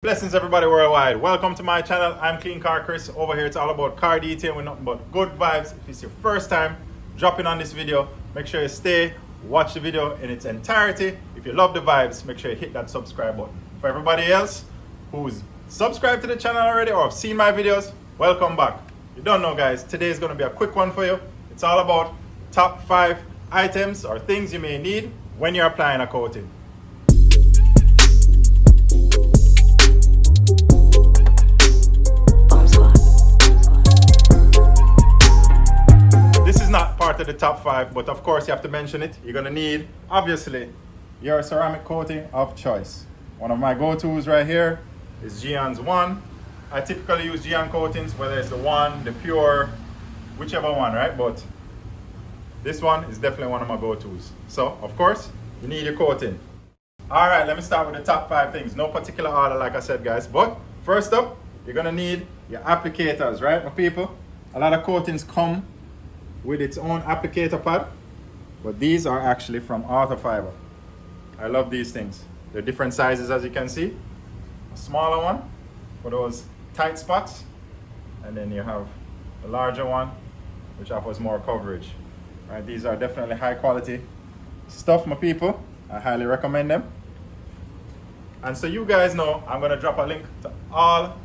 Blessings everybody worldwide. Welcome to my channel. I'm Clean Car Chris. Over here it's all about car detailing with nothing but good vibes. If it's your first time dropping on this video, make sure you stay, watch the video in its entirety. If you love the vibes, make sure you hit that subscribe button. For everybody else who's subscribed to the channel already or have seen my videos, welcome back. You don't know guys, today is going to be a quick one for you. It's all about top 5 items or things you may need when you're applying a coating. This is not part of the top 5, but of course you have to mention it. You're going to need, obviously, your ceramic coating of choice. One of my go-tos right here is Geon's One. I typically use Geon coatings, whether it's the One, the Pure, whichever one, right? But this one is definitely one of my go-tos. So, of course, you need your coating. All right, let me start with the top 5 things. No particular order, like I said, guys. But first up, you're going to need your applicators, right, my people? A lot of coatings come with its own applicator pad, but these are actually from Microfiber. I love these things. They're different sizes, as you can see. A smaller one for those tight spots, and then you have a larger one which offers more coverage. Right, these are definitely high quality stuff, my people. I highly recommend them. And so you guys know I'm going to drop a link to all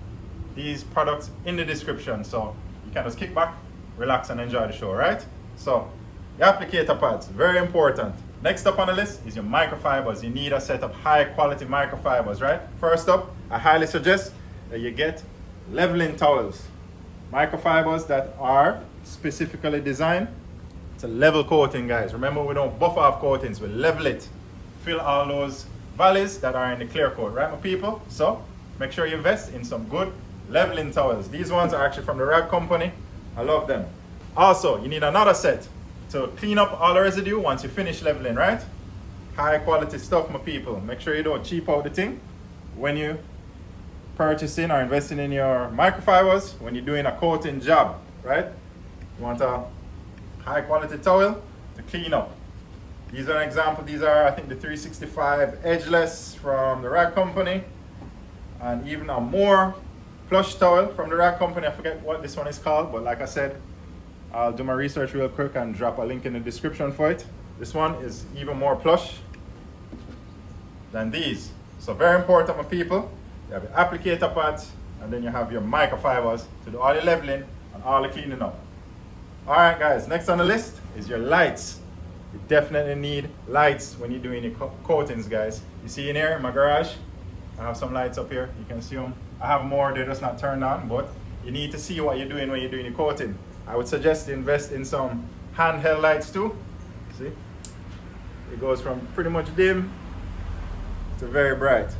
these products in the description, so you can just kick back, relax and enjoy the show, right? So your applicator pads, very important. Next up on the list is your microfibers. You need a set of high quality microfibers, right? First up, I highly suggest that you get leveling towels. Microfibers that are specifically designed to level coating, guys. Remember, we don't buff off coatings, we level it. Fill all those valleys that are in the clear coat, right, my people? So make sure you invest in some good leveling towels. These ones are actually from the Rag Company. I love them. Also, you need another set to clean up all the residue once you finish leveling, right? High quality stuff, my people. Make sure you don't cheap out the thing when you purchasing or investing in your microfibers, when you're doing a coating job, right? You want a high quality towel to clean up. These are an example. These are, I think, the 365 edgeless from the Rag Company, and even a more plush towel from the Rag Company. I forget what this one is called, but like I said, I'll do my research real quick and drop a link in the description for it. This one is even more plush than these. So very important, my people. You have your applicator pads, and then you have your microfibers to do all your leveling and all the cleaning up. All right, guys, next on the list is your lights. You definitely need lights when you're doing your coatings, guys. You see in here in my garage, I have some lights up here. You can see them. I have more, they're just not turned on, but you need to see what you're doing when you're doing your coating. I would suggest you invest in some handheld lights too. See? It goes from pretty much dim to very bright.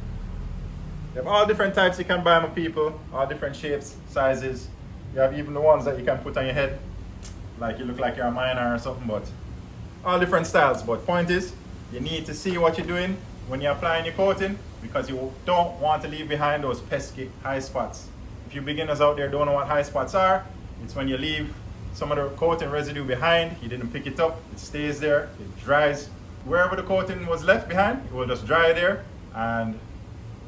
You have all different types you can buy, my people, all different shapes, sizes. You have even the ones that you can put on your head, like you look like you're a miner or something, but all different styles. But point is, you need to see what you're doing when you're applying your coating, because you don't want to leave behind those pesky high spots. If you beginners out there don't know what high spots are, it's when you leave some of the coating residue behind, you didn't pick it up, it stays there, it dries. Wherever the coating was left behind, it will just dry there and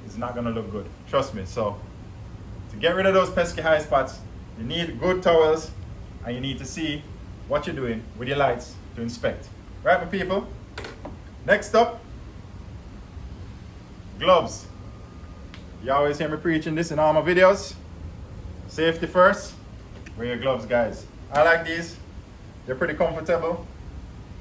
it's not gonna look good. Trust me. So to get rid of those pesky high spots, you need good towels and you need to see what you're doing with your lights to inspect. Right, my people? Next up, gloves. You always hear me preaching this in all my videos. Safety first. Wear your gloves, guys. I like these. They're pretty comfortable.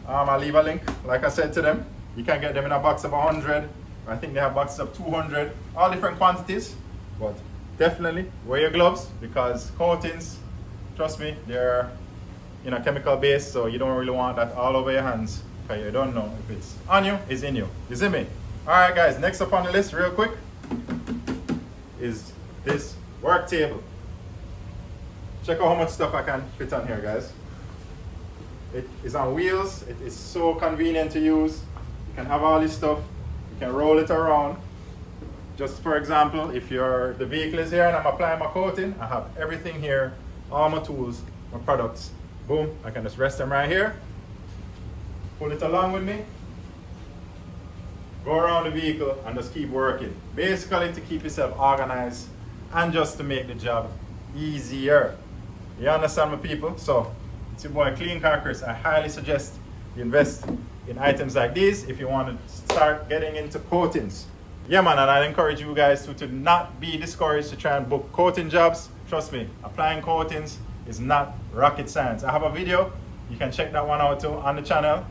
I'll leave a link, like I said to them. You can get them in a box of 100. I think they have boxes of 200. All different quantities. But definitely wear your gloves, because coatings, trust me, they're chemical based, so you don't really want that all over your hands. Okay, you don't know if it's on you, it's in you. You see me? Alright guys, next up on the list real quick is this work table. Check out how much stuff I can fit on here, guys. It is on wheels. It is so convenient to use. You can have all this stuff. You can roll it around. Just for example, if the vehicle is here and I'm applying my coating, I have everything here, all my tools, my products. Boom, I can just rest them right here. Pull it along with me. go around the vehicle and just keep working. Basically to keep yourself organized and just to make the job easier. You understand, my people? So it's your boy Clean Car Chris. I highly suggest you invest in items like these if you want to start getting into coatings. Yeah man, and I encourage you guys to not be discouraged to try and book coating jobs. Trust me, applying coatings is not rocket science. I have a video, you can check that one out too on the channel.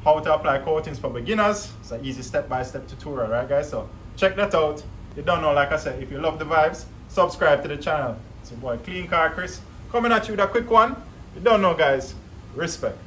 How to apply coatings for beginners. It's an easy step-by-step tutorial, right guys? So check that out. You don't know, like I said, if you love the vibes, subscribe to the channel. It's your boy Clean Car Chris coming at you with a quick one. You don't know guys, respect.